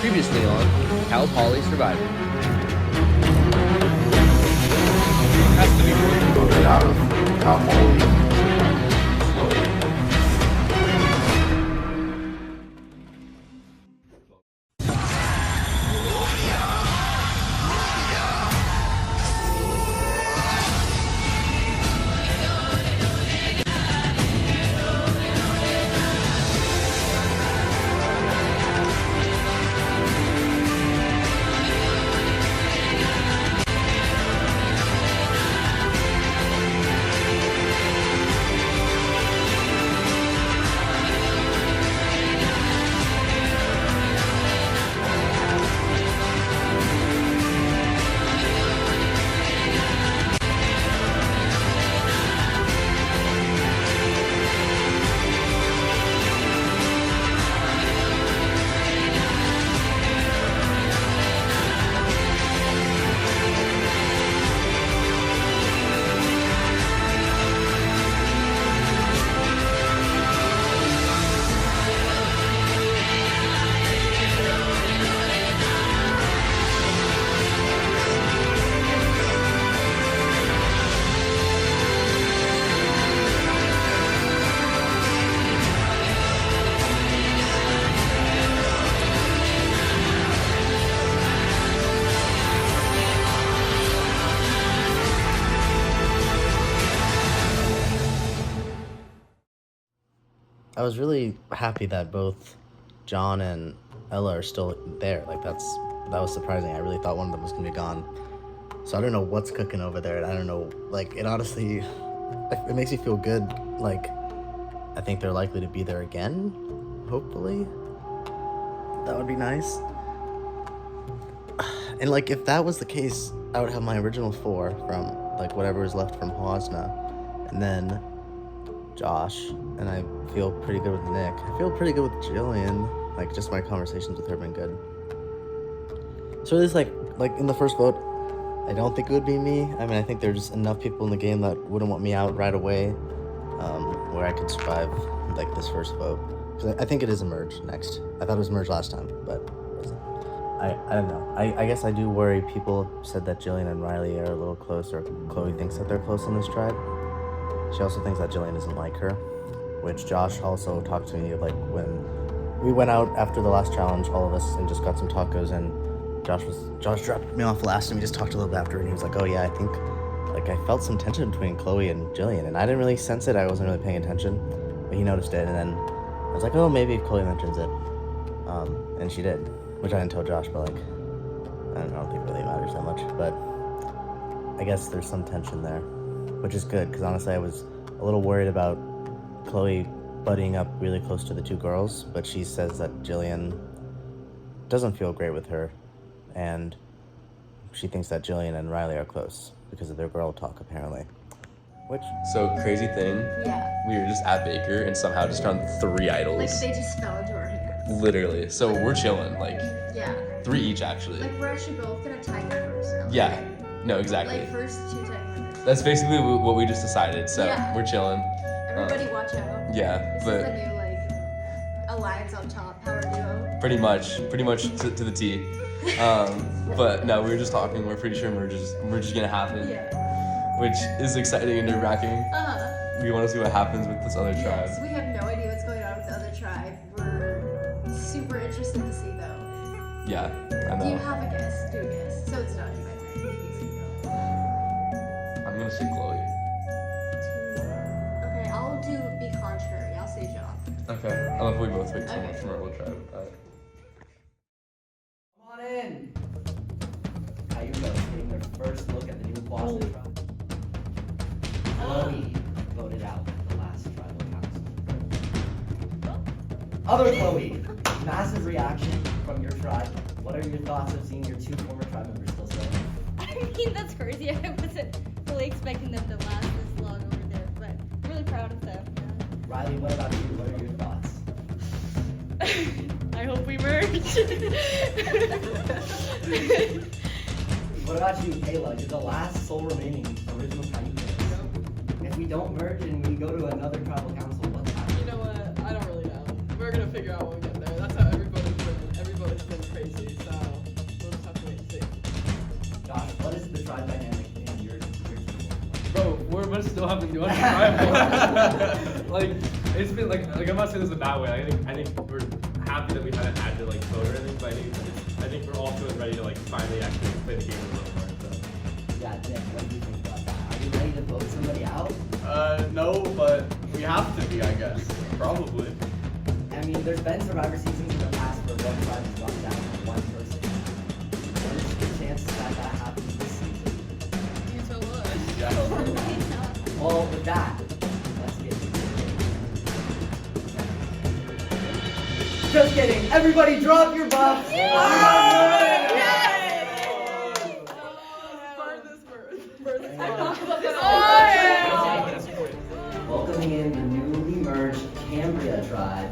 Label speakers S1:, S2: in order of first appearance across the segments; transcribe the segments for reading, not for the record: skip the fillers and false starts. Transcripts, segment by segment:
S1: Previously on Cal Poly Survivor. Has to be
S2: voted out of Cal Poly.
S3: I was really happy that both John and Ella are still there. Like that was surprising. I really thought one of them was gonna be gone. So I don't know what's cooking over there. I don't know. Like it honestly, it makes me feel good. Like I think they're likely to be there again. Hopefully, that would be nice. And like if that was the case, I would have my original 4 from like whatever is left from Hosna, and then Josh, and I feel pretty good with Nick. I feel pretty good with Jillian. Like just my conversations with her have been good. So it's like in the first vote, I don't think it would be me. I mean, I think there's enough people in the game that wouldn't want me out right away, where I could survive like this first vote. Because I think it is a merge next. I thought it was a merge last time, but I don't know. I guess I do worry. People said that Jillian and Riley are a little close, or Chloe thinks that they're close on this tribe. She also thinks that Jillian doesn't like her, which Josh also talked to me like when we went out after the last challenge, all of us, and just got some tacos, and Josh dropped me off last, and we just talked a little bit after, and he was like, oh yeah, I think like I felt some tension between Chloe and Jillian, and I didn't really sense it. I wasn't really paying attention, but he noticed it, and then I was like, oh, maybe if Chloe mentions it, and she did, which I didn't tell Josh, but like I don't think it really matters that much, but I guess there's some tension there, which is good, because honestly I was a little worried about Chloe buddying up really close to the 2 girls, but she says that Jillian doesn't feel great with her, and she thinks that Jillian and Riley are close because of their girl talk, apparently. Which?
S4: So, crazy thing, we were just at Baker and somehow just found 3 idols.
S5: Like, they just fell into our hands.
S4: Literally. So, we're chilling, like,
S5: yeah.
S4: 3 each, actually.
S5: Like, we're actually both gonna tie first. Now.
S4: Yeah. No, exactly.
S5: Like, first 2 tiebreakers.
S4: That's basically what we just decided, so we're chilling.
S5: Everybody watch out.
S4: Yeah,
S5: this is the new, like, alliance on top, power duo.
S4: Pretty much to the T. But no, we were just talking, we're pretty sure merge is gonna happen.
S5: Yeah.
S4: Which is exciting and nerve-wracking. We want to see what happens with this other tribe.
S5: Yes, we have no idea what's going on with the other tribe. We're super interested to see, though.
S4: Yeah, I know.
S5: Do you have a guess? Do a guess. So it's dodgy, by the way.
S4: I'm gonna say Chloe.
S5: Okay, I'll be contrary. I'll say John.
S4: Okay, I love we both picked someone
S5: Okay.
S4: from our old tribe.
S6: Come on in! Ayuka's getting their first look at the new boss of the tribe. Chloe voted out the last tribal council. Other Chloe, massive reaction from your tribe. What are your thoughts of seeing your 2 former tribe members still stay?
S7: I mean, that's crazy. I wasn't really expecting them to last this long over there, but I'm really proud of them.
S6: Riley, what about you? What are your thoughts?
S7: I hope we merge.
S6: What about you, Kayla? You're the last sole remaining original Chinese. If we don't merge and we go to another tribal council, what's happening?
S8: You know what? I don't really know. We're gonna figure out when we get there. That's how everybody's been crazy. much still have been doing tribal. Like it's been like I'm not saying this in a bad way. I think we're happy that we haven't had to like vote or anything, but I think we're all feeling ready to like finally actually play the game a little more. So.
S6: Yeah, Nick, what do you think about that? Are you ready to vote somebody out?
S9: No, but we have to be, I guess. Probably.
S6: I mean, there's been Survivor seasons in the past where one tribe has gone down to one person. What is the chances that that happens this season?
S7: You're so good.
S9: Yeah.
S6: Well, with that, let's get to it. Just kidding. Everybody drop your buffs. Welcoming in the newly merged Cambria tribe.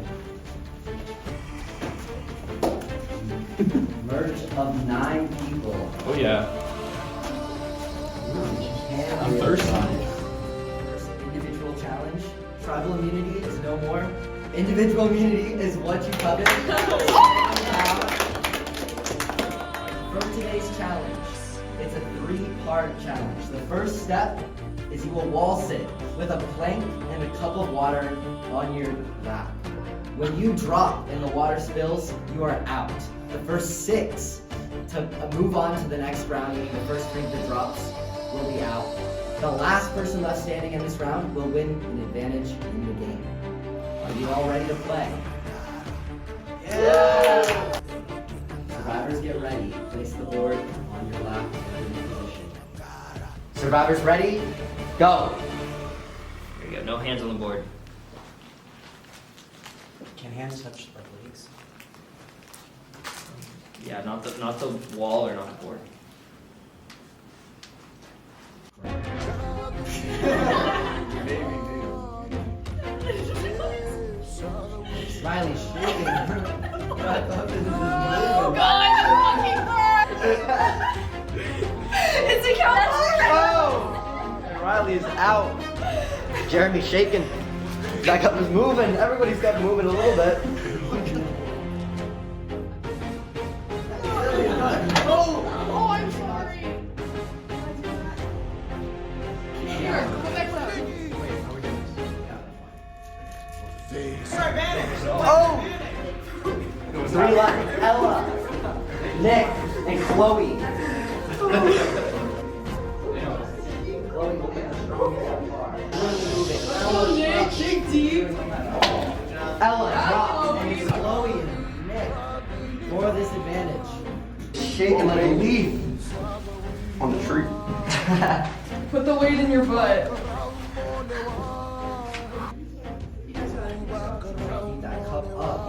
S6: Merge of 9 people.
S8: Oh yeah.
S6: I'm
S8: thirsty.
S6: First individual challenge. Tribal immunity is no more. Individual immunity is what you covet. From today's challenge, it's a 3-part challenge. The first step is you will wall sit with a plank and a cup of water on your lap. When you drop and the water spills, you are out. The first 6 to move on to the next round, meaning the first drink that drops, will be out. The last person left standing in this round will win an advantage in the game. Are you all ready to play? Yeah! Survivors, get ready. Place the board on your lap in position. Survivors ready? Go!
S10: There you go. No hands on the board.
S6: Can hands touch the legs?
S10: Yeah, not the wall or not the board.
S6: Riley's shaking.
S5: Oh god, it's a cowboy!
S3: Oh! Riley is out. Jeremy's shaking. That cup is moving. Everybody's got moving a little bit.
S5: Oh, I'm sorry. Here, go back down.
S3: Oh! 3 left. Ella, Nick, and Chloe. Chloe will be the strongest by far. Really moving. Nick, dig deep. Ella, drop. And Chloe and Nick for this advantage. Shaking like a leaf
S2: On the tree.
S5: Put the weight in your butt.
S6: Keep that cup up.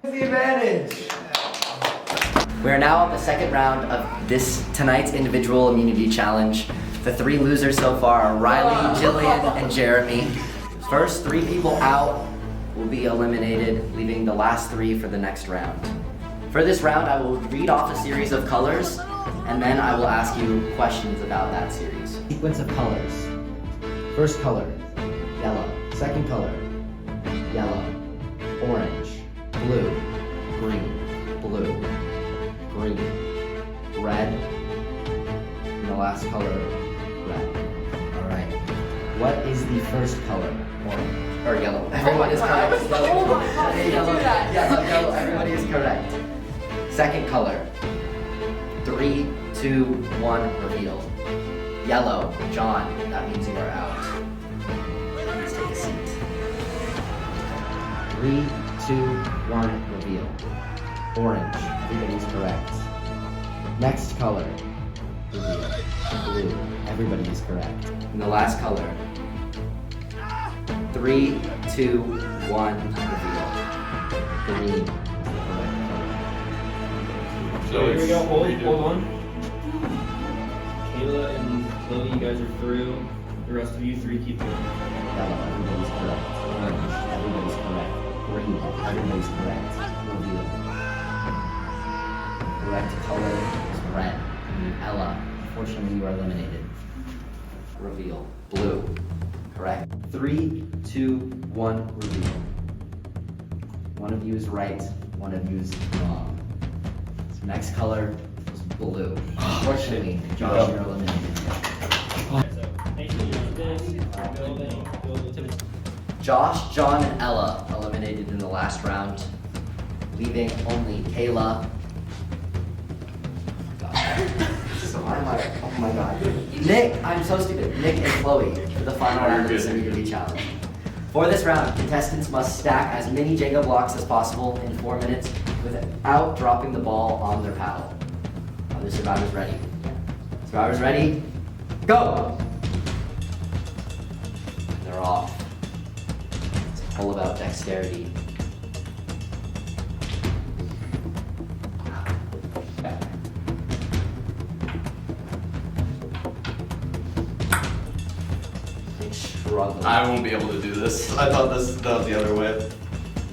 S6: The advantage. We are now on the second round of this tonight's individual immunity challenge. The 3 losers so far are Riley, Jillian, and Jeremy. First 3 people out will be eliminated, leaving the last 3 for the next round. For this round, I will read off a series of colors, and then I will ask you questions about that series. Sequence of colors. First color, yellow. Second color, yellow. Orange, blue, green, blue, green, red, and the last color, red. All right. What is the first color? Orange or yellow? Everyone is correct. Yellow. Yellow. Yellow. Everybody is correct. Second color. 3, 2, 1. Reveal. Yellow. John. That means you are out. Please take a seat. 3, 2, 1. Reveal. Orange. Everybody's correct. Next color. Reveal. Blue. Everybody is correct. And the last color. 3, 2, 1. Reveal. Green.
S10: So here we go. Hold on. Kayla and Chloe, you guys are through. The rest of you 3 keep going.
S6: Yellow. Everybody's correct. Orange. Everybody's correct. Green. Everybody's correct. Reveal. Correct color is red. Ella, unfortunately you are eliminated. Reveal. Blue. Correct. 3, 2, 1. Reveal. One of you is right. One of you is wrong. Next color was blue. Unfortunately, Josh, you're eliminated.
S10: So, make sure you do this. Build Timothy.
S6: Josh, John, and Ella eliminated in the last round, leaving only Kayla. Oh my god. Nick, I'm so stupid. Nick and Chloe for the final round of this immunity challenge. For this round, contestants must stack as many Jenga blocks as possible in 4 minutes without dropping the ball on their paddle. Are the survivors ready? Survivors ready? Go! They're off. It's all about dexterity. Struggling.
S9: I won't be able to do this. I thought that was the other way.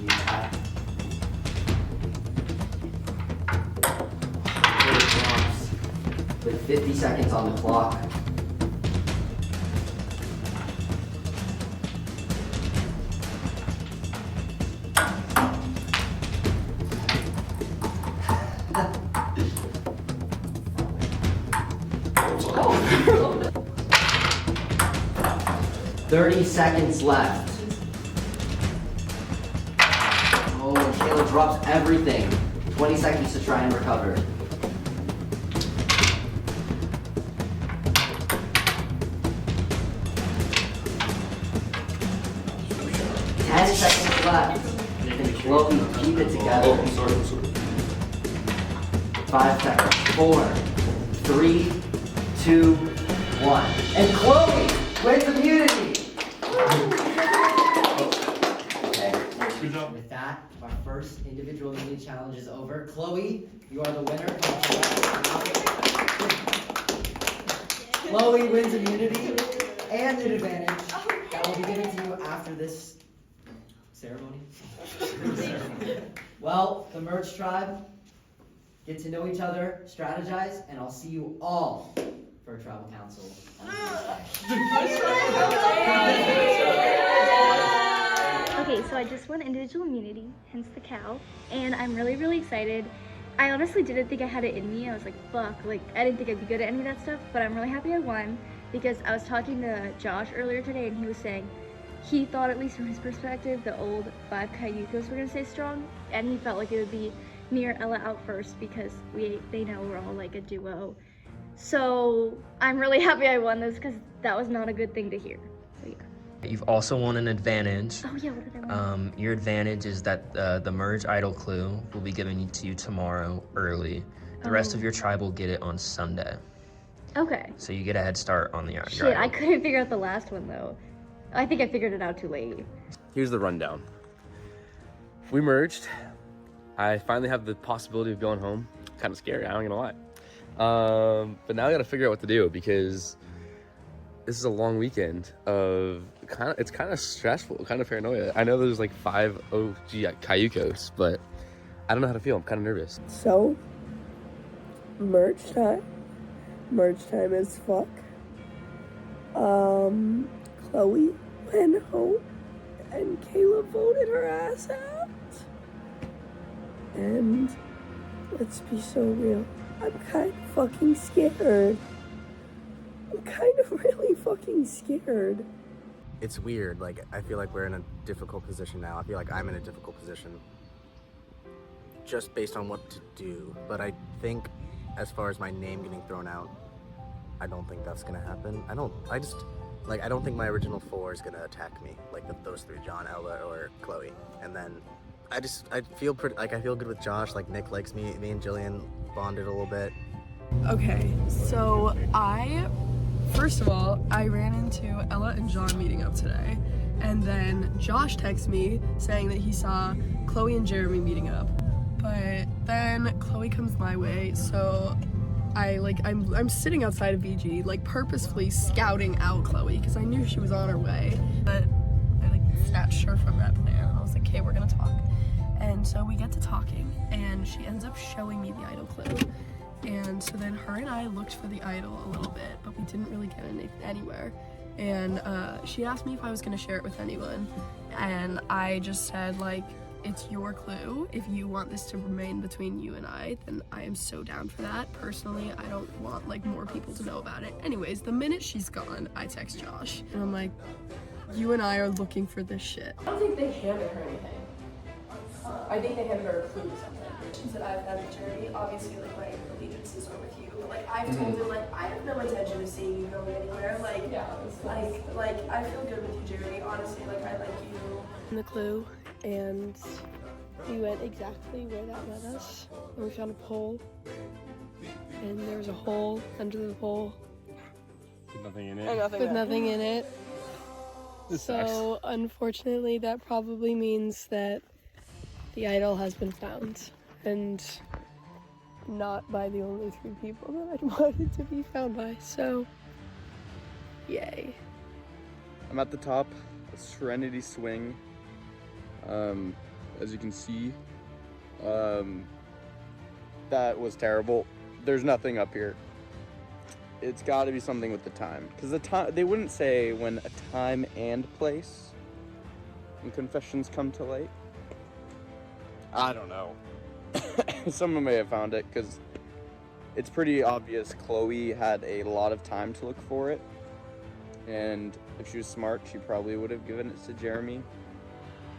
S6: Yeah. With 50 seconds on the clock. Oh. 30 seconds left. Oh, and Kayla drops everything. 20 seconds to try and recover. 10 seconds left. Can Chloe keep it together?
S9: Oh, I'm sorry.
S6: 5 seconds. 4, 3, 2, 1. And Chloe wins immunity! Okay.
S9: Good job.
S6: With that, our first individual immunity challenge is over. Chloe, you are the winner. Chloe wins immunity and an advantage that will be given to you after this ceremony. Well, the Merge Tribe, get to know each other, strategize, and I'll see you all for a tribal council on
S7: Okay, so I just won individual immunity, hence the cow, and I'm really, really excited. I honestly didn't think I had it in me. I was like, fuck, like, I didn't think I'd be good at any of that stuff, but I'm really happy I won because I was talking to Josh earlier today and he was saying he thought, at least from his perspective, the old 5 Cayucos were gonna stay strong, and he felt like it would be me or Ella out first because they know we're all like a duo. So I'm really happy I won this because that was not a good thing to hear. So, yeah.
S11: You've also won an advantage.
S7: Oh yeah, what did I win?
S11: Your advantage is that the merge idol clue will be given to you tomorrow early. The rest of your tribe will get it on Sunday.
S7: Okay.
S11: So you get a head start on your
S7: Shit,
S11: idol.
S7: I couldn't figure out the last one though. I think I figured it out too late.
S1: Here's the rundown. We merged. I finally have the possibility of going home. Kind of scary, I'm not gonna lie. But now I gotta figure out what to do because this is a long weekend of it's kind of stressful, kind of paranoia. I know there's like 5 OG Cayucos, but I don't know how to feel. I'm kind of nervous.
S12: So, merge time. Merge time as fuck. Chloe went home and Kayla voted her ass out. And let's be so real, I'm kind of fucking scared. I'm kind of really fucking scared.
S3: It's weird, like, I feel like we're in a difficult position now. I feel like I'm in a difficult position just based on what to do. But I think as far as my name getting thrown out, I don't think that's gonna happen. I don't think my original 4 is gonna attack me, like those 3, John, Ella, or Chloe. And then I feel I feel good with Josh, like Nick likes me and Jillian bonded a little bit.
S12: Okay, so first of all, I ran into Ella and John meeting up today. And then Josh texted me saying that he saw Chloe and Jeremy meeting up. But then Chloe comes my way, so I'm sitting outside of VG, like purposefully scouting out Chloe because I knew she was on her way. But I snatched her from that plan and I was like, okay, we're gonna talk. And so we get to talking and she ends up showing me the idol clue. And so then her and I looked for the idol a little bit, but we didn't really get anywhere. And she asked me if I was gonna share it with anyone. And I just said, like, it's your clue. If you want this to remain between you and I, then I am so down for that. Personally, I don't want like more people to know about it. Anyways, the minute she's gone, I text Josh and I'm like, you and I are looking for this shit. I don't think they handed her anything. I think they handed her a clue to something. She said, I've had a journey. Obviously, like, my allegiances are with you. But, like, I've told her, like, I have no intention of seeing you going anywhere. Like, yeah, like, I feel good with you, Jeremy. Honestly, like, I like you. The clue, and we went exactly where that led us. And we found a pole. And there was a hole under the pole.
S8: With nothing in it.
S12: With nothing in it.
S8: This
S12: so, unfortunately, that probably means that the idol has been found. And not by the only 3 people that I'd want it to be found by. So, yay.
S2: I'm at the top of Serenity Swing. As you can see, that was terrible. There's nothing up here. It's got to be something with the time, because the time they wouldn't say when a time and place when confessions come to light. I don't know. Someone may have found it, because it's pretty obvious Chloe had a lot of time to look for it, and if she was smart, she probably would have given it to Jeremy.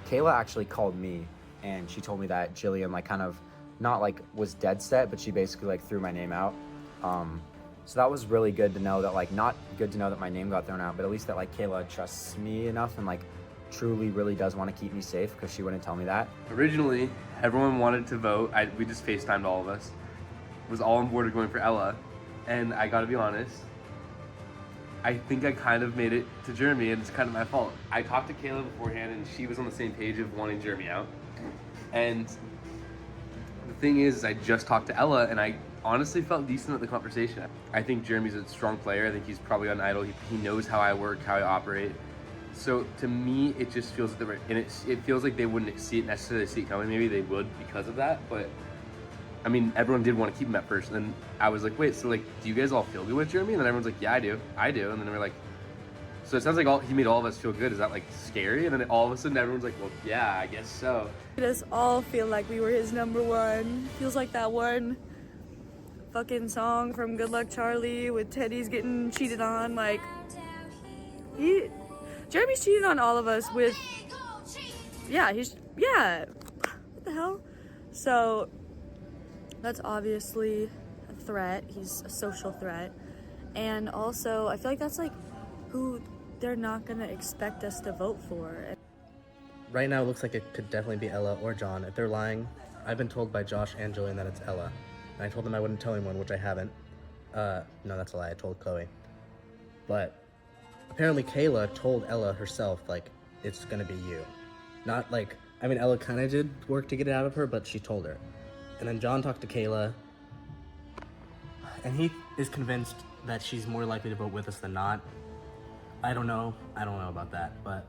S13: Kayla actually called me, and she told me that Jillian, like, kind of not like was dead set, but she basically like threw my name out. So that was really good to know that, like, not good to know that my name got thrown out, but at least that, like, Kayla trusts me enough and, like, truly really does want to keep me safe, because she wouldn't tell me that.
S1: Originally, everyone wanted to vote. We just FaceTimed all of us. Was all on board of going for Ella, and I gotta be honest, I think I kind of made it to Jeremy, and it's kind of my fault. I talked to Kayla beforehand, and she was on the same page of wanting Jeremy out. And the thing is, I just talked to Ella, and I honestly felt decent at the conversation. I think Jeremy's a strong player. I think he's probably on Idol. He knows how I work, how I operate. So to me, it just feels that it feels like they wouldn't necessarily see it coming. Maybe they would because of that, but I mean, everyone did want to keep him at first. And then I was like, wait, so like, do you guys all feel good with Jeremy? And then everyone's like, yeah, I do. And then we're like, so it sounds like he made all of us feel good. Is that like scary? And then all of a sudden everyone's like, well, yeah, I guess so.
S14: Made us all feel like we were his number one. Feels like that one fucking song from Good Luck Charlie with Teddy's getting cheated on. Like, Jeremy's cheated on all of us with, yeah, what the hell? So that's obviously a threat. He's a social threat. And also, I feel like that's like who they're not gonna expect us to vote for.
S3: Right now, it looks like it could definitely be Ella or John. If they're lying, I've been told by Josh and Jillian that it's Ella. And I told them I wouldn't tell anyone, which I haven't. No, that's a lie. I told Chloe. But apparently Kayla told Ella herself, like, it's gonna be you. Not like, I mean, Ella kind of did work to get it out of her, but she told her. And then John talked to Kayla, and he is convinced that she's more likely to vote with us than not. I don't know about that, but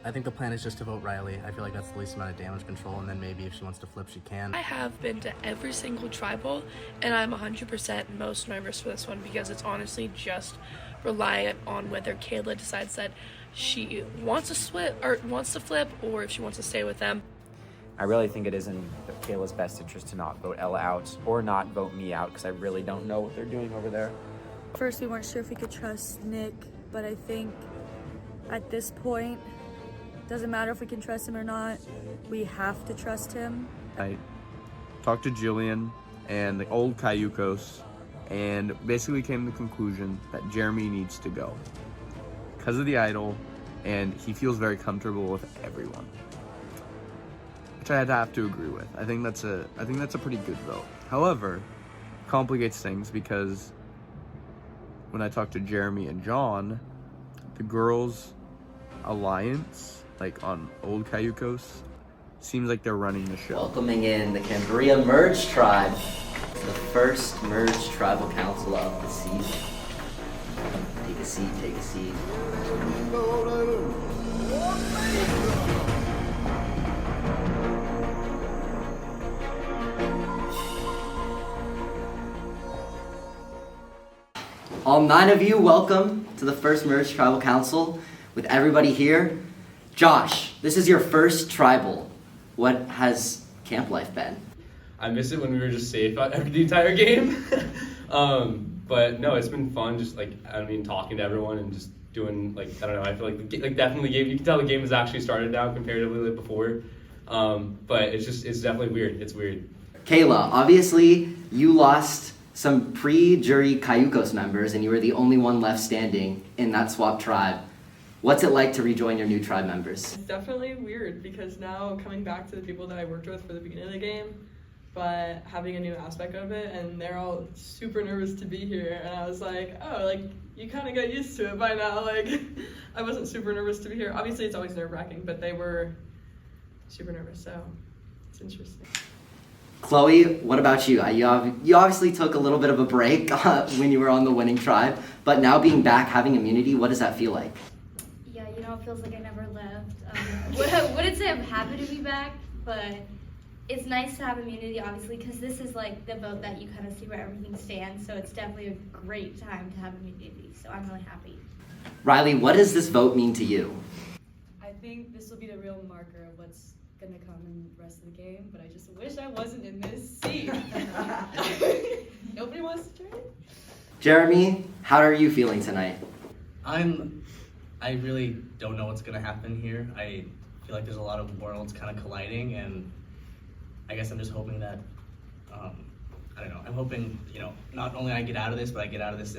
S3: I think the plan is just to vote Riley. I feel like that's the least amount of damage control, and then maybe if she wants to flip, she can.
S12: I have been to every single tribal, and I'm 100% most nervous for this one because it's honestly just reliant on whether Kayla decides that she wants to flip, or if she wants to stay with them.
S13: I really think it is in Kayla's best interest to not vote Ella out or not vote me out, because I really don't know what they're doing over there.
S14: First, we weren't sure if we could trust Nick, but I think at this point, doesn't matter if we can trust him or not, we have to trust him.
S2: I talked to Jillian and the old Cayucos, and basically came to the conclusion that Jeremy needs to go because of the idol, and he feels very comfortable with everyone, which I'd have to agree with. I think that's a pretty good vote. However, complicates things because when I talked to Jeremy and John, the girls' alliance, like on old Cayucos, seems like they're running the show.
S6: Welcoming in the Cambria Merge Tribe, the first Merge Tribal Council of the season. Take a seat. All 9 of you, welcome to the first Merge Tribal Council. With everybody here, Josh, this is your first tribal. What has camp life been?
S8: I miss it when we were just safe the entire game. But no, it's been fun. Just like talking to everyone and just doing I don't know. I feel like definitely the game. You can tell the game has actually started now comparatively before. But it's definitely weird. It's weird.
S6: Kayla, obviously you lost some pre-jury Cayucos members and you were the only one left standing in that swap tribe. What's it like to rejoin your new tribe members?
S12: It's definitely weird because now coming back to the people that I worked with for the beginning of the game, but having a new aspect of it, and they're all super nervous to be here, and I was like, oh, like, you kind of got used to it by now. Like, I wasn't super nervous to be here. Obviously, it's always nerve-wracking, but they were super nervous, so it's interesting.
S6: Chloe, what about you? You obviously took a little bit of a break when you were on the winning tribe, but now being back, having immunity, what does that feel like?
S7: Yeah, you know, it feels like I never left. Wouldn't say I'm happy to be back, but it's nice to have immunity, obviously, because this is like the vote that you kind of see where everything stands, so it's definitely a great time to have immunity, so I'm really happy.
S6: Riley, what does this vote mean to you?
S15: I think this will be the real marker of what's going to come in the rest of the game, but I just wish I wasn't in this seat. Nobody wants to trade?
S6: Jeremy, how are you feeling tonight?
S16: I really don't know what's gonna happen here. I feel like there's a lot of worlds kind of colliding, and I guess I'm just hoping that, I don't know, I'm hoping, not only I get out of this, but I get out of this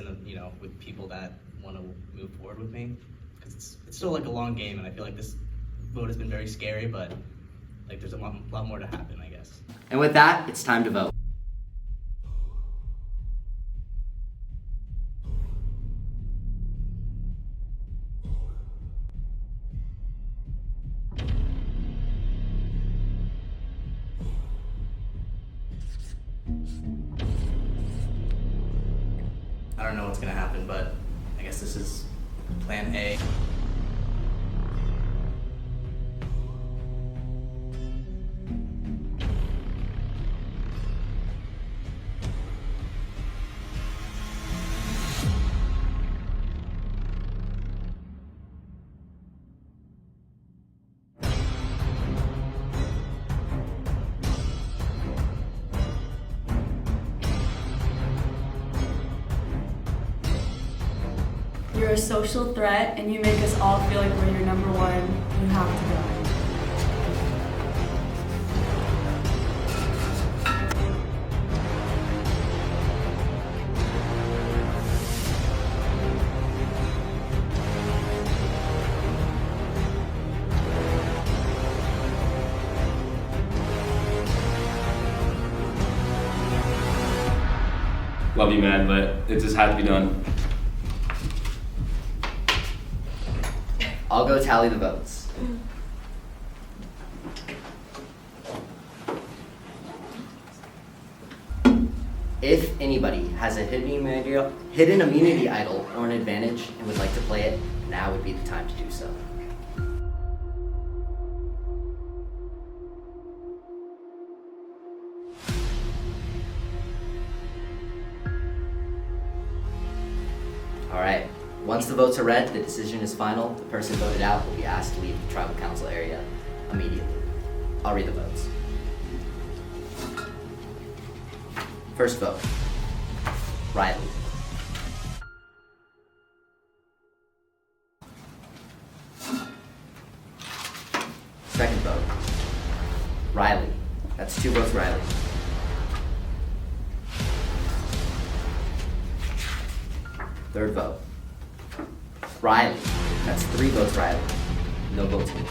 S16: with people that want to move forward with me. Because it's still like a long game, and I feel like this vote has been very scary, but like there's a lot more to happen, I guess.
S6: And with that, it's time to vote.
S16: I don't know what's gonna happen, but I guess this is plan A.
S14: You're a social threat and you make us all feel like we're your number one. You have to go.
S4: Love you, man, but it just had to be done.
S6: I'll go tally the votes. If anybody has a hidden immunity idol or an advantage and would like to play it, now would be the time to do so. Alright, once the votes are read, the decision is final. The person voted out will be asked to leave the tribal council area immediately. I'll read the votes. First vote, Riley. Second vote, Riley. That's 2 votes Riley. Third vote, Riley. That's 3 votes Riley. No votes me.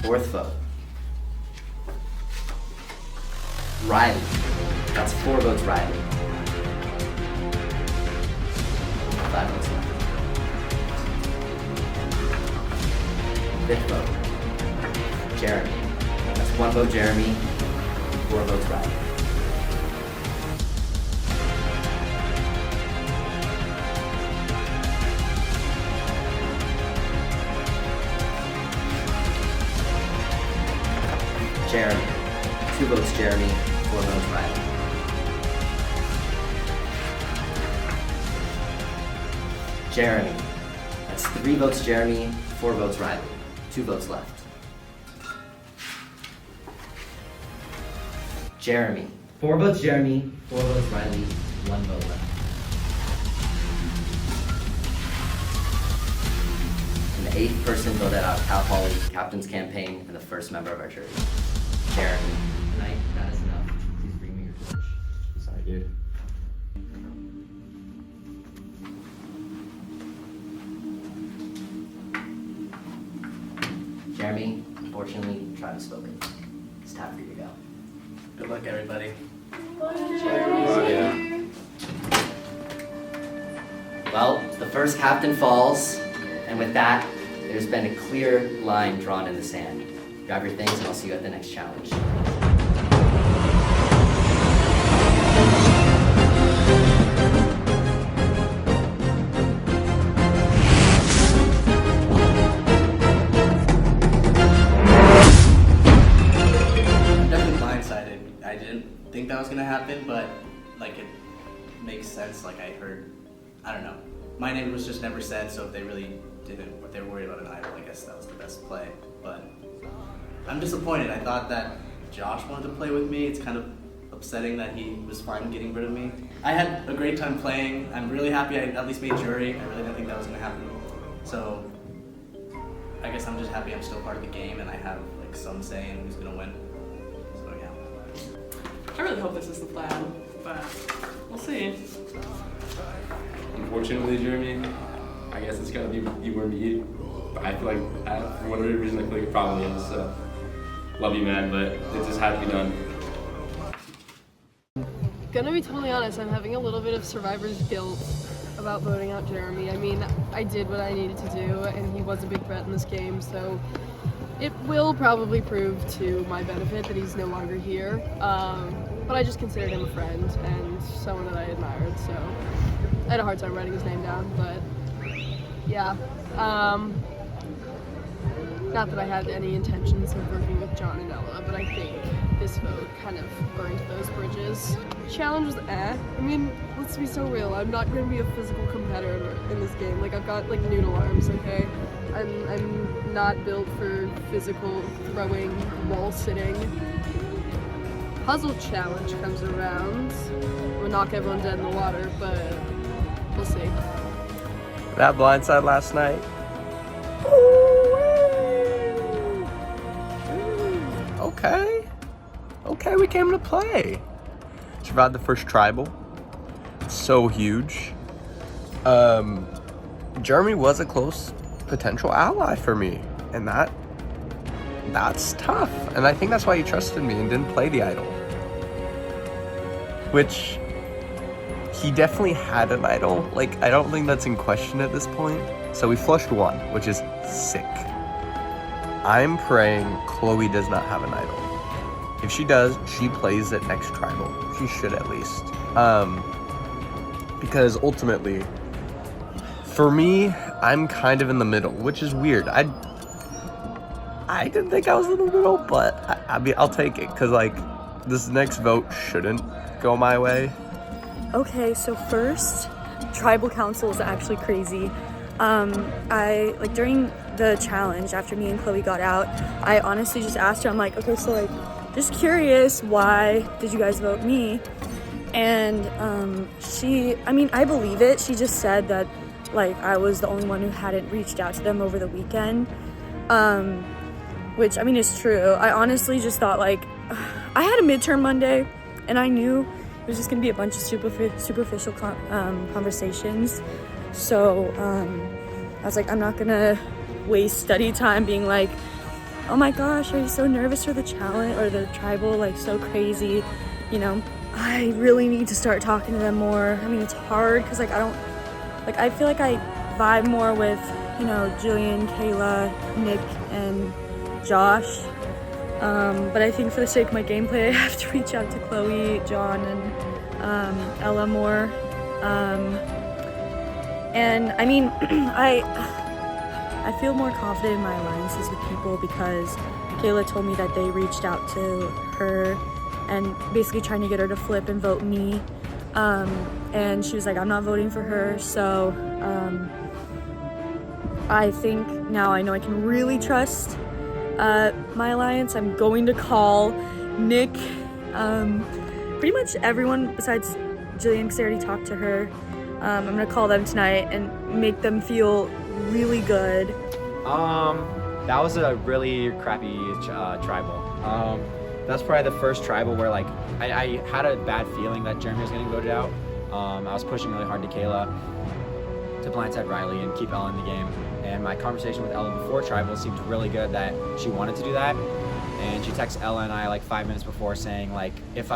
S6: Fourth vote, Riley. That's 4 votes Riley. 5 votes left. Fifth vote, Jeremy. That's 1 vote Jeremy, 4 votes Riley. Jeremy. 2 votes Jeremy, 4 votes Riley. Jeremy. That's 3 votes Jeremy, 4 votes Riley. 2 votes left. Jeremy. 4 votes Jeremy, 4 votes Riley, 1 vote left. And the 8th person voted out Cal Poly, Captain's Campaign, and the first member of our jury. Jeremy. Tonight, that is enough. Please bring me your torch.
S1: Sorry, dude.
S6: Jeremy, unfortunately, tribe has spoken. It's time for you to go.
S16: Good luck, everybody.
S6: Well, the first captain falls, and with that, there's been a clear line drawn in the sand. Grab your things, and I'll see you at the next challenge.
S16: I'm definitely blindsided. I didn't think that was gonna happen, but like it makes sense. Like I heard, I don't know. My name was just never said, so if they really didn't, if they were worried about an idol, I guess that was the best play. But I'm disappointed. I thought that Josh wanted to play with me. It's kind of upsetting that he was fine getting rid of me. I had a great time playing. I'm really happy I at least made jury. I really didn't think that was gonna happen. So I guess I'm just happy I'm still part of the game and I have like some say in who's gonna win. So yeah.
S12: I really hope this is the plan, but we'll see.
S4: Unfortunately, Jeremy, I guess it's gonna be you or me. But I feel like, for whatever reason, I feel like it probably is. So, love you, man, but it just had to be done.
S12: Gonna be totally honest, I'm having a little bit of survivor's guilt about voting out Jeremy. I mean, I did what I needed to do, and he was a big threat in this game, so it will probably prove to my benefit that he's no longer here. But I just considered him a friend and someone that I admired, so I had a hard time writing his name down, but yeah. Not that I had any intentions of working with John and Ella, but I think this vote kind of burned those bridges. Challenge was I mean, let's be so real. I'm not going to be a physical competitor in this game. Like, I've got, like, noodle arms, okay? I'm not built for physical throwing, wall sitting. Puzzle challenge comes around. We'll knock everyone dead in the water, but we'll see.
S2: That blindside last night. Okay, we came to play. Survived the first tribal. So huge. Jeremy was a close potential ally for me, and that's tough. And I think that's why he trusted me and didn't play the idol. Which, he definitely had an idol. Like, I don't think that's in question at this point. So we flushed one, which is sick. I'm praying Chloe does not have an idol. If she does, she plays at next tribal. She should at least. Because ultimately, for me, I'm kind of in the middle, which is weird. I didn't think I was in the middle, but I mean, I'll take it, because, like, this next vote shouldn't go my way.
S14: Okay, so first, tribal council is actually crazy. During the challenge, after me and Chloe got out, I honestly just asked her, I'm like, okay, so, like, just curious, why did you guys vote me? And I believe it. She just said that, like, I was the only one who hadn't reached out to them over the weekend, which, I mean, is true. I honestly just thought, like, I had a midterm Monday, and I knew it was just gonna be a bunch of superficial conversations. So I was like, I'm not gonna waste study time being like, oh my gosh, are you so nervous for the challenge or the tribal, like, so crazy, you know? I really need to start talking to them more. I mean, it's hard because, like, I feel like I vibe more with, you know, Jillian, Kayla, Nick, and Josh. But I think for the sake of my gameplay, I have to reach out to Chloe, John, and Ella more. And I mean, I feel more confident in my alliances with people because Kayla told me that they reached out to her and basically trying to get her to flip and vote me. And she was like, I'm not voting for her. So I think now I know I can really trust my alliance. I'm going to call Nick, pretty much everyone besides Jillian, because I already talked to her. I'm gonna call them tonight and make them feel really good.
S13: That was a really crappy tribal. That's probably the first tribal where like I had a bad feeling that Jeremy was getting voted out. I was pushing really hard to Kayla to blindside Riley and keep Ella in the game. And my conversation with Ella before tribal seemed really good that she wanted to do that. And she texted Ella and I like 5 minutes before saying like if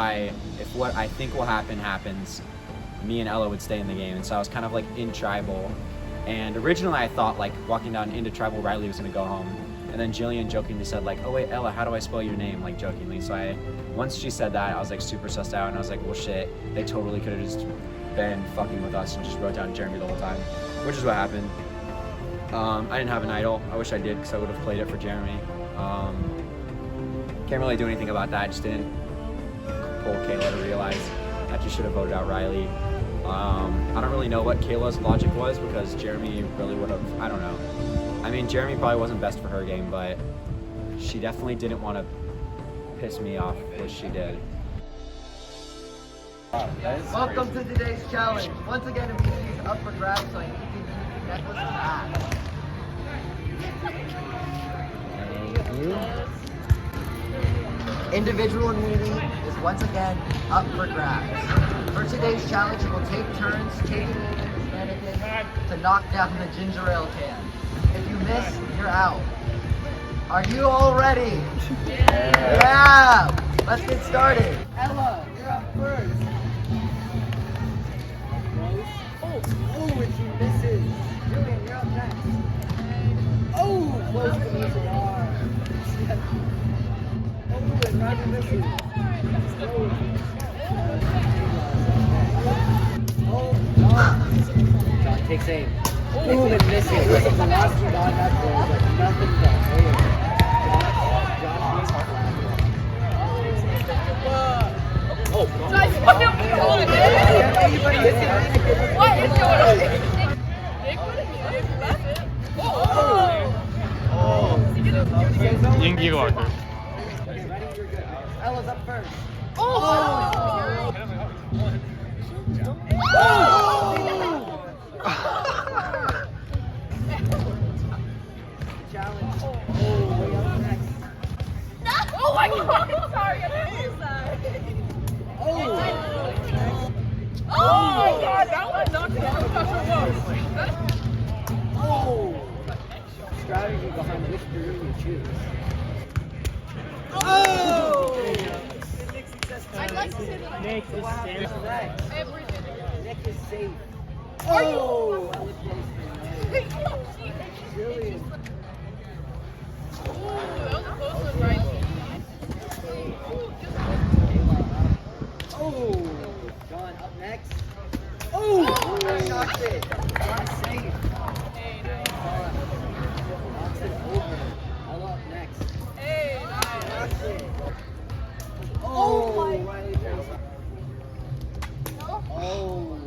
S13: what I think will happen happens, me and Ella would stay in the game. And so I was kind of like in tribal. And originally I thought like walking down into tribal Riley was gonna go home. And then Jillian jokingly said like, oh wait, Ella, how do I spell your name? Like jokingly. So once she said that, I was like super sussed out and I was like, well shit, they totally could have just been fucking with us and just wrote down Jeremy the whole time, which is what happened. I didn't have an idol. I wish I did because I would have played it for Jeremy. Can't really do anything about that. I just didn't pull Kayla to realize that you should have voted out Riley. I don't really know what Kayla's logic was because Jeremy really would have, I don't know. I mean, Jeremy probably wasn't best for her game, but she definitely didn't want to piss me off, which she did.
S6: Welcome to today's challenge. Once again, immunity is up for grabs, so I need the immunity necklace back. Individual immunity is once again up for grabs. For today's challenge, we will take turns taking the mannequin to knock down the ginger ale can. If you miss, you're out. Are you all ready? Yeah! Let's get started. Ella, you're up first. Oh, and she misses. Julian, you're up next. Oh, close to the bar. Oh, and Roger misses. Oh, John. John takes aim. Oh, and misses. The last two John had goals, but nothing but aim. Oh, guys, what is going on? What is going on?
S8: Yingy Walker.
S6: Okay, ready? You're good. Ella's up first. Challenge. Oh, way up next.
S14: Oh my god! Sorry, I didn't use that.
S6: Oh
S14: my god, that one knocked me out.
S6: Oh! Strategy behind which balloon you choose. Oh!
S14: I'd like to say that
S6: Nick is safe.
S14: everything.
S6: Nick is safe. Oh! Ella close. Brilliant. Oh! John up next. Oh! Knocked it. John safe. Knocks it over. Ella up next.
S14: Hey,
S6: Knocks it. Oh! Riley turns. Oh!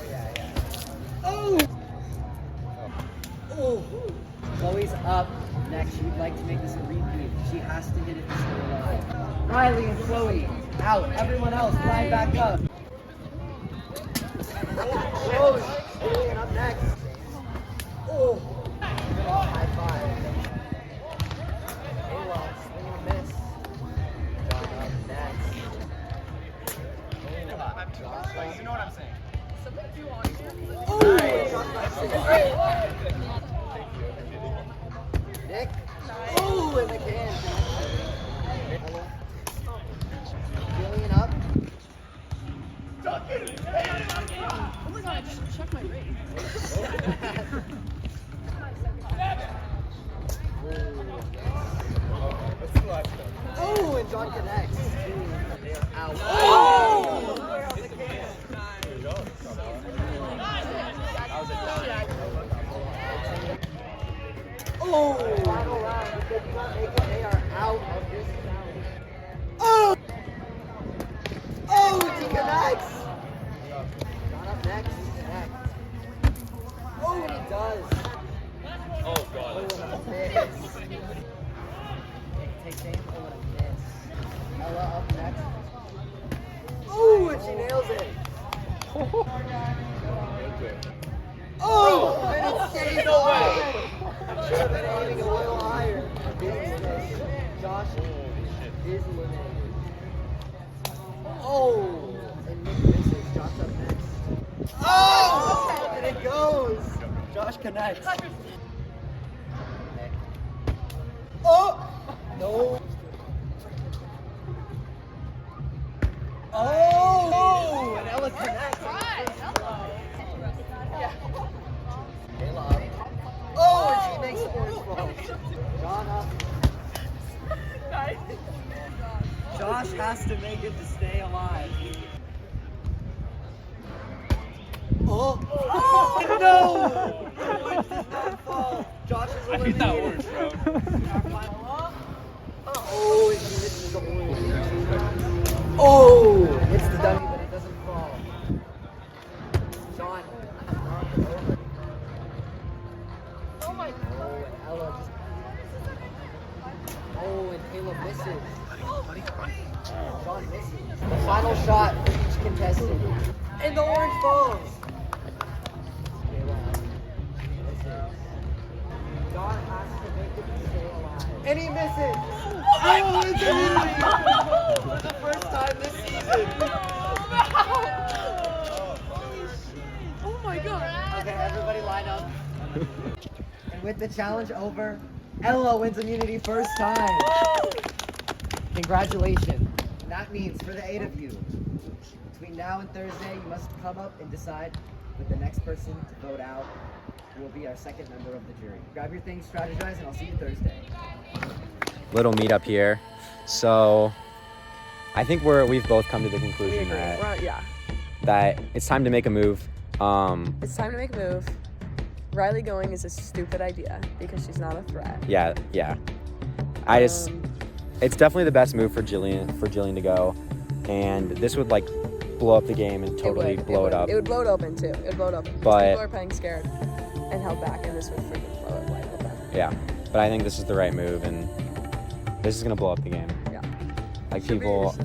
S6: Yeah. Oh! Oh! Chloe's up next. She would like to make this a repeat. She has to hit it to stay alive. Riley and Chloe out. Everyone else line back up. Oh, Julian up next. Oh, high five. Ayla, swing and a miss. John up next.
S9: You know what I'm saying?
S6: Nick. Oh, in the can. Julian up.
S12: Oh my god, I just checked my rate.
S6: Oh, and John connects. They are out. Oh! Oh! Final round. If they do not make it, they are out of this challenge. Oh! Oh, he connects! John up next. Connect. Oh! and he does.
S8: Oh god.
S6: Oh, what a miss. Take aim. Oh, what a miss. Ella up next. Oh, and she nails it. Oh, and it stays alive. Should have been aiming a little higher. Josh is eliminated. Oh, and Nick misses. Josh up next. Oh, and it goes. Josh connects. Oh, no. Oh, and Ella connects. Kayla up. Oh, and she makes the orange ball. John up. Josh has to make it to stay alive. Oh! No! The orange does not fall. Josh is eliminated. I hate that orange, bro. Oh, and he misses the orange. Oh! It's the dummy, but it doesn't fall. John. Oh my god. Oh, and Ella just. Oh, and Caleb misses. John misses. The final shot for each contestant. And the orange falls. John has to make it to stay alive. And he misses. Oh, it's amazing. For the first time this season.
S12: Oh my god.
S6: Okay, everybody line up. And with the challenge over, Ella wins immunity first time. Congratulations. That means for the 8 of you, between now and Thursday, you must come up and decide with the next person to vote out who will be our second member of the jury. Grab your things, strategize, and I'll see you Thursday.
S13: Little meetup here. So I think we've both come to the conclusion that it's time to make a move.
S12: It's time to make a move. Riley going is a stupid idea because she's not a threat.
S13: Yeah. It's definitely the best move for Jillian to go, and this would like blow up the game and totally blow it up.
S12: It would blow it open too. It would blow it open.
S13: But
S12: people are playing scared and held back, and this would freaking blow it wide open.
S13: Yeah, but I think this is the right move, and this is gonna blow up the game.
S12: Yeah.
S13: Like people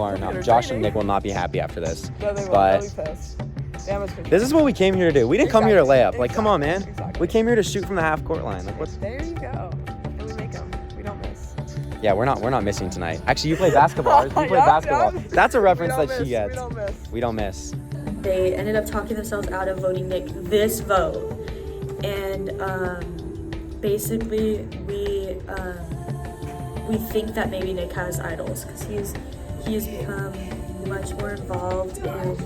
S13: are not. Josh and Nick will not be happy after this.
S12: No, they won't.
S13: But
S12: They'll be pissed. They almost freaking
S13: this is what we came here to do. We didn't come here to lay up. Like, come on, man.
S12: Exactly.
S13: We came here to shoot from the half court line. Like, what's?
S12: There you go. And we make them. We don't miss.
S13: Yeah, we're not missing tonight. Actually, you play basketball. You play basketball. That's a reference that she gets. We don't miss.
S14: They ended up talking themselves out of voting Nick this vote, and basically we think that maybe Nick has idols because he's become much more involved in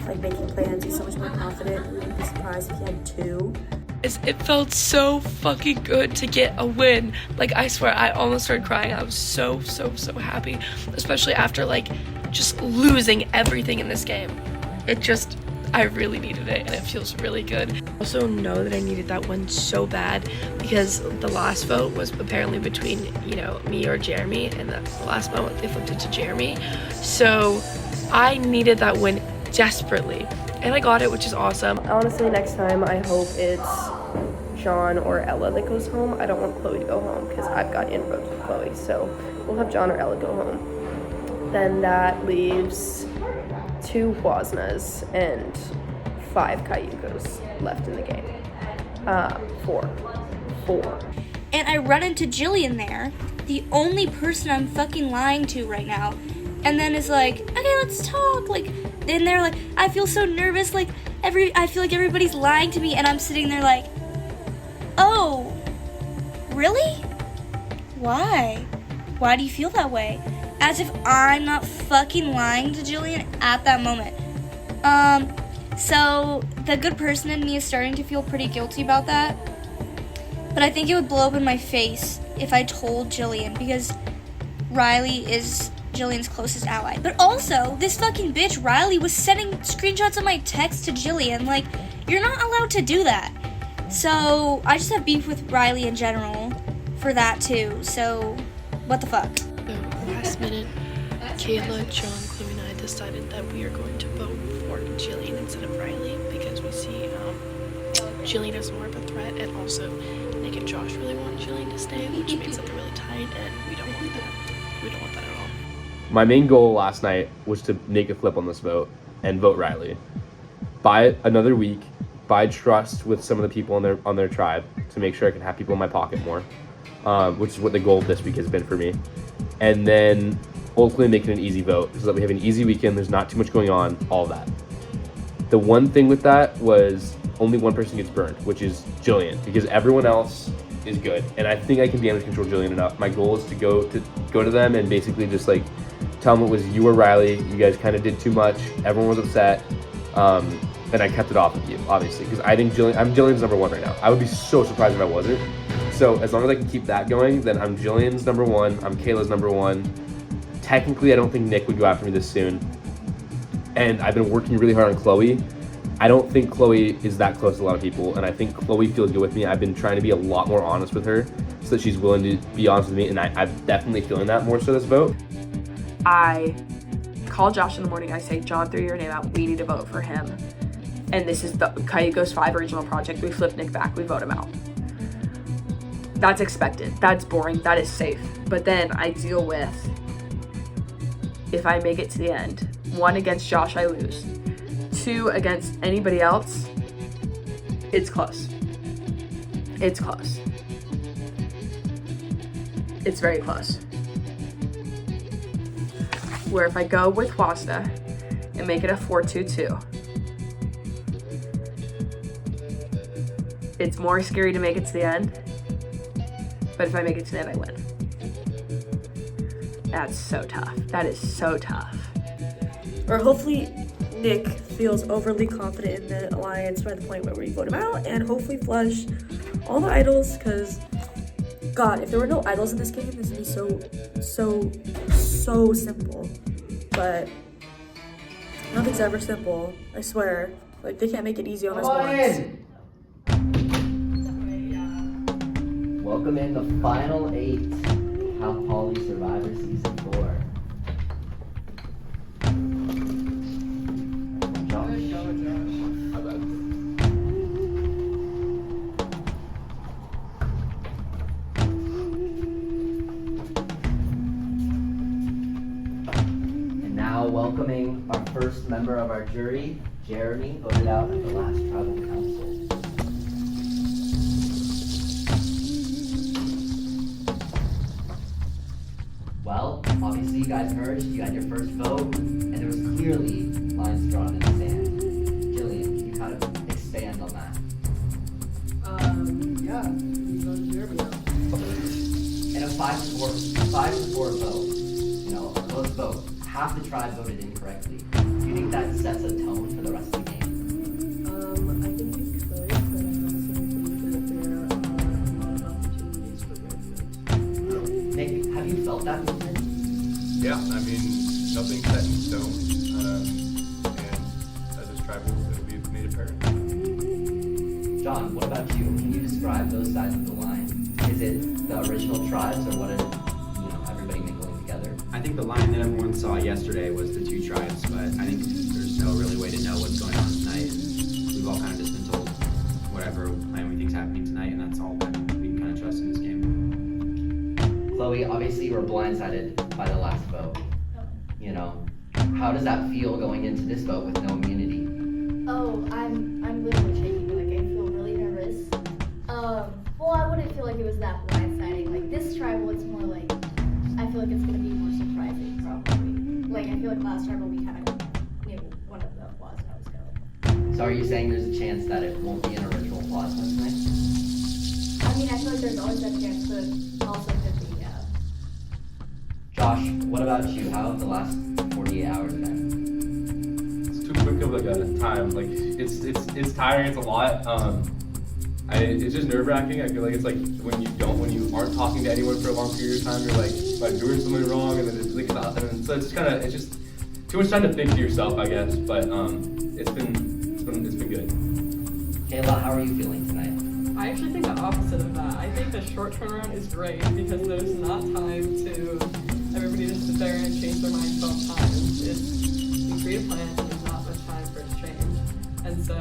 S14: like making plans. He's so much more confident. We would be surprised if he had 2.
S17: It felt so fucking good to get a win. Like, I swear, I almost started crying. I was so happy, especially after like just losing everything in this game. I really needed it, and it feels really good. I also know that I needed that win so bad because the last vote was apparently between, me or Jeremy, and the last moment they flipped it to Jeremy. So I needed that win desperately, and I got it, which is awesome.
S12: Honestly, next time I hope it's John or Ella that goes home. I don't want Chloe to go home because I've got inroads with Chloe, so we'll have John or Ella go home. Then that leaves 2 Huasnas and 5 Cayucos left in the game. 4.
S18: And I run into Jillian there, the only person I'm fucking lying to right now, and then it's like, okay, let's talk. Like, then they're like, I feel so nervous. Like, I feel like everybody's lying to me, and I'm sitting there like, oh, really? Why? Why do you feel that way? As if I'm not fucking lying to Jillian at that moment. So the good person in me is starting to feel pretty guilty about that. But I think it would blow up in my face if I told Jillian, because Riley is Jillian's closest ally. But also, this fucking bitch Riley was sending screenshots of my text to Jillian. Like, you're not allowed to do that. So I just have beef with Riley in general for that too. So what the fuck?
S17: Last minute, Kayla, John, Chloe, and I decided that we are going to vote for Jillian instead of Riley because we see Jillian is more of a threat, and also Nick and Josh really want Jillian to stay, which makes it really tight, and we don't want that. We don't want that at all.
S1: My main goal last night was to make a flip on this vote and vote Riley. Buy another week, buy trust with some of the people on their tribe to make sure I can have people in my pocket more, which is what the goal of this week has been for me. And then ultimately make it an easy vote so that we have an easy weekend, there's not too much going on, all of that. The one thing with that was only one person gets burned, which is Jillian, because everyone else is good. And I think I can damage control Jillian enough. My goal is to go to them and basically just like tell them it was you or Riley. You guys kind of did too much. Everyone was upset. And I kept it off of you, obviously, because I think I'm Jillian's number one right now. I would be so surprised if I wasn't. So as long as I can keep that going, then I'm Jillian's number one. I'm Kayla's number one. Technically, I don't think Nick would go after me this soon. And I've been working really hard on Chloe. I don't think Chloe is that close to a lot of people, and I think Chloe feels good with me. I've been trying to be a lot more honest with her so that she's willing to be honest with me, and I'm definitely feeling that more so this vote.
S12: I call Josh in the morning. I say, John threw your name out. We need to vote for him. And this is the Cayucos 5 original project. We flip Nick back. We vote him out. That's expected. That's boring. That is safe. But then I deal with, if I make it to the end, 1 against Josh, I lose. 2 against anybody else, it's close. It's close. It's very close. Where if I go with Wasta and make it a 4-2-2, it's more scary to make it to the end, but if I make it to the end, I win. That's so tough. That is so tough.
S14: Or hopefully Nick feels overly confident in the alliance by the point where we vote him out, and hopefully flush all the idols, because God, if there were no idols in this game, this would be so simple. But nothing's ever simple, I swear. Like, they can't make it easy on us once.
S6: Welcome in the final 8 How Poly Survivor Season 4. And now welcoming our first member of our jury, Jeremy, voted out at the last tribal council. Well, obviously you guys merged, you had your first vote, and there was clearly lines drawn in the sand. Jillian, can you kind of expand on that?
S12: Yeah, you voted Jeremy out.
S6: In a 5-4 vote, you know, a close vote, half the tribe voted incorrectly. Do you think that sets a tone for the rest of the game?
S12: I think we could, but I also think that there are a lot of opportunities for movement.
S6: Nick, have you felt that movement?
S9: Yeah, I mean, nothing's set in stone, and as this tribe it'll be made apparent.
S6: John, what about you? Can you describe those sides of the line? Is it the original tribes, or what is, everybody mingling together?
S19: I think the line that everyone saw yesterday was the 2 tribes, but I think there's no really way to know what's going on tonight. We've all kind of just been told whatever plan we think's happening tonight, and that's all that we can kind of trust in this game.
S6: Chloe, obviously you were blindsided by the last vote. You know, how does that feel going into this vote with no immunity?
S5: Oh, I'm literally shaking. Like, I feel really nervous. Well, I wouldn't feel like it was that blindsiding. Like, this tribal, it's more like, I feel like it's gonna be more surprising, probably. Like, I feel like last tribal we kind of knew one of the Plasma was going.
S6: So are you saying there's a chance that it won't be an original Plasma tonight?
S5: I mean, I feel like there's always that chance, but also could be, yeah.
S6: Josh, what about you? How have the last 48 hours been?
S8: It's too quick of like a time. Like it's tiring. It's a lot. It's just nerve-wracking. I feel like it's like when you aren't talking to anyone for a long period of time, you're like doing something wrong, and then it's like so it's just too much time to think to yourself, I guess. But it's been good.
S6: Kayla, how are you feeling tonight?
S12: I actually think the opposite of that. I think the short turnaround is great because there's not time to everybody just sit there and change their mind 12 times. You create a plan and there's not much time for it to change. And so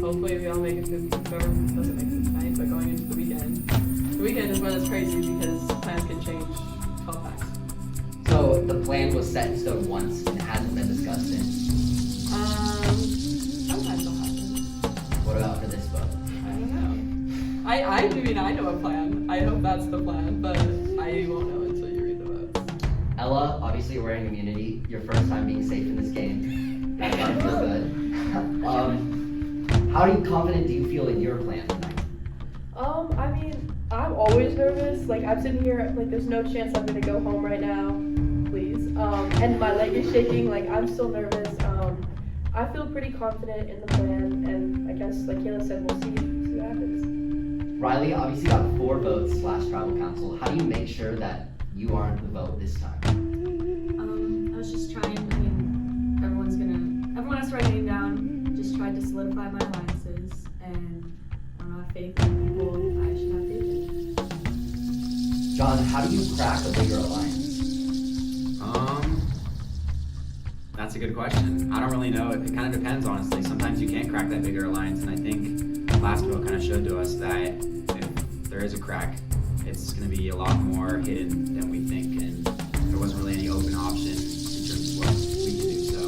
S12: hopefully we all make it through, whoever doesn't make it tonight, but going into the weekend. The weekend is when it's crazy because plans can change 12 times.
S6: So the plan was set in stone once and it hasn't been discussed since.
S12: Sometimes it'll happen.
S6: What about for this vote?
S12: I don't know. I mean, I know a plan. I hope that's the plan, but I won't know until you read the votes.
S6: Ella, obviously you're wearing immunity. Your first time being safe in this game. That gotta feel good. How confident do you feel in your plan tonight?
S20: I mean, I'm always nervous. Like, I'm sitting here, like, there's no chance I'm gonna go home right now. Please. And my leg is shaking. Like, I'm still nervous. I feel pretty confident in the plan, and I guess, like Kayla said, we'll see what happens.
S6: Riley, obviously got 4 votes / tribal council. How do you make sure that you aren't the vote this time?
S15: I was just trying, I mean, everyone has to write their name down. Just tried to solidify my alliances, and I don't have faith in people I should have faith in.
S6: John, how do you crack a bigger alliance?
S19: That's a good question. I don't really know. It kind of depends, honestly. Sometimes you can't crack that bigger alliance, and I think last vote kind of showed to us that if there is a crack, it's going to be a lot more hidden than we think, and there wasn't really any open option in terms of what we can do. So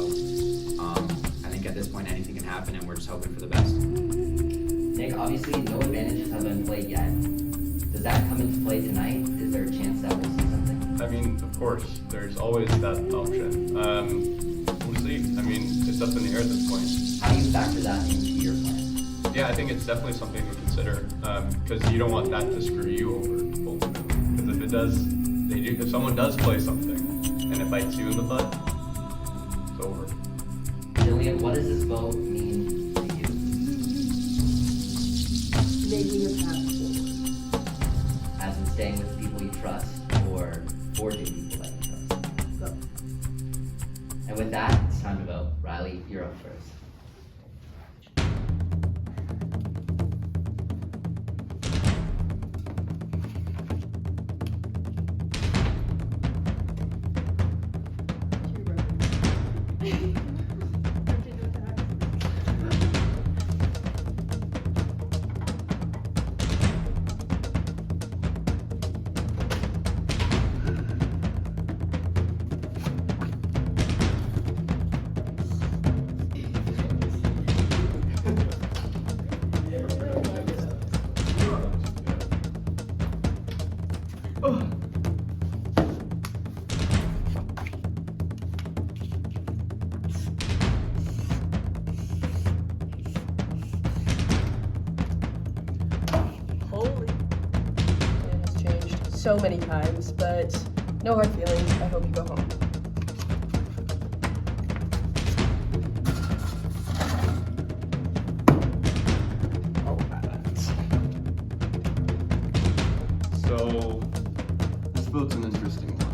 S19: I think at this point anything can happen, and we're just hoping for the best.
S6: Nick, obviously no advantages have been played yet. Does that come into play tonight? Is there a chance that we'll see something?
S9: I mean, of course, there's always that option. We'll see. I mean, it's up in the air at this point.
S6: How do you factor that into your plan?
S9: Yeah, I think it's definitely something to consider, because you don't want that to screw you over, ultimately. Because if it does, if someone does play something, and it bites you in the butt, it's over.
S6: Jillian, what does this vote mean to you?
S12: Making a path forward.
S6: As in staying with people you trust, or forging people that you trust?
S12: Go.
S6: And with that, it's time to vote. Riley, you're up first.
S12: Holy. It has changed so many times, but no hard feelings. I hope you go home.
S2: So, this vote's an interesting one.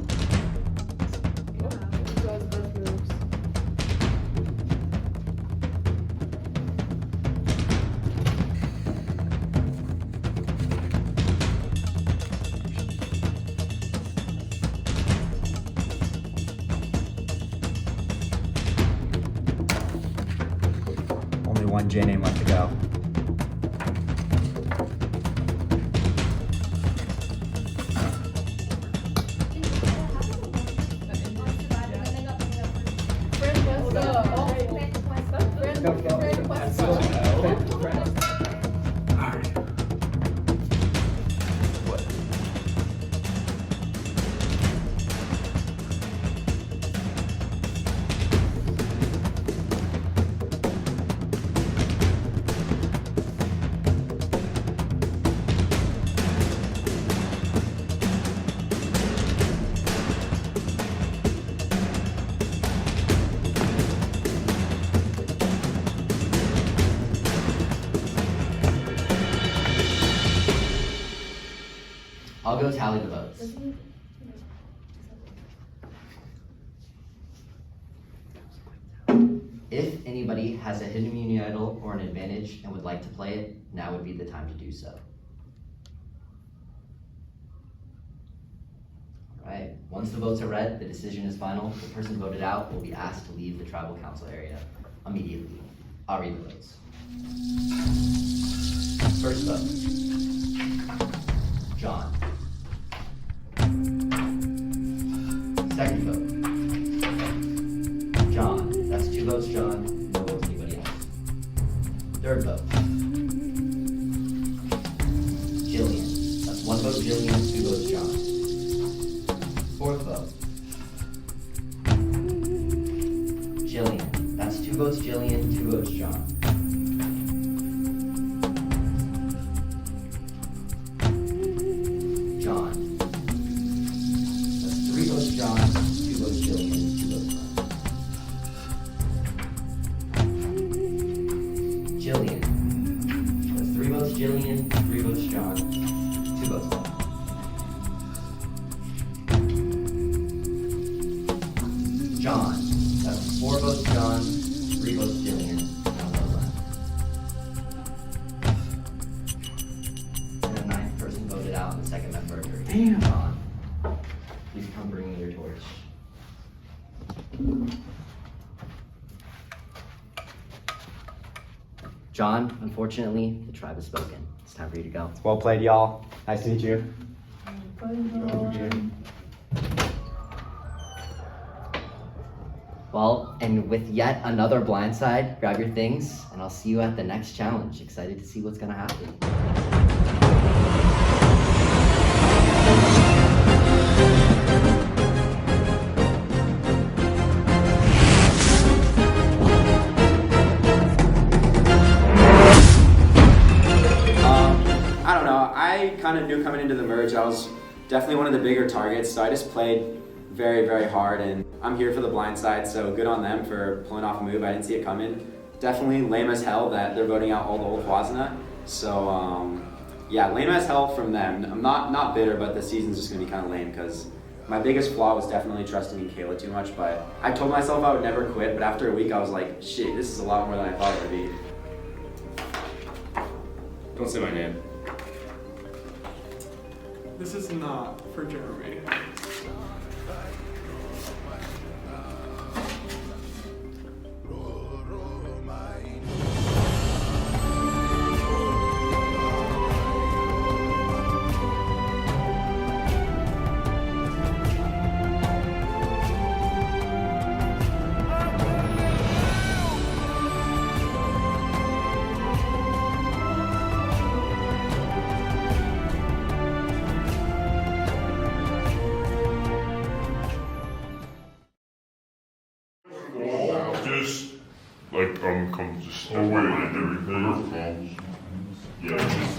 S13: Only one J name left to go.
S6: I'll go tally the votes. If anybody has a hidden immunity idol or an advantage and would like to play it, now would be the time to do so. Alright, once the votes are read, the decision is final. The person voted out will be asked to leave the tribal council area immediately. I'll read the votes. First vote, John. Second vote, John. That's 2 votes, John. No votes, anybody else. Third vote, Jillian. That's 1 vote, Jillian. 2 votes, John. Fourth vote, Jillian. That's 2 votes, Jillian. 2 votes, John. John. That's 3 votes, John. 2 votes, Jillian. 2 votes, John. Jillian. That's 3 votes, Jillian. 3 votes, John. 2 votes, John. John. That's 4 votes, John. 3 votes, Jillian. 1 vote left. And the 9th person voted out, and the second member agreed.
S19: Damn.
S6: John. Please come bring me your torch. John, unfortunately, the tribe has spoken. It's time for you to go.
S19: Well played, y'all. Nice to meet you.
S6: Well, and with yet another blindside, grab your things, and I'll see you at the next challenge. Excited to see what's gonna happen.
S19: I don't know. I kind of knew coming into the merge I was definitely one of the bigger targets, so I just played very, very hard, and I'm here for the blind side, so good on them for pulling off a move. I didn't see it coming. Definitely lame as hell that they're voting out all the old Wazna. So yeah, lame as hell from them. I'm not bitter, but the season's just gonna be kind of lame because my biggest flaw was definitely trusting in Kayla too much, but I told myself I would never quit, but after a week I was like, shit, this is a lot more than I thought it would be.
S4: Don't say my name.
S12: This is not for Jeremy.
S21: Just like just away and everything. Yeah, just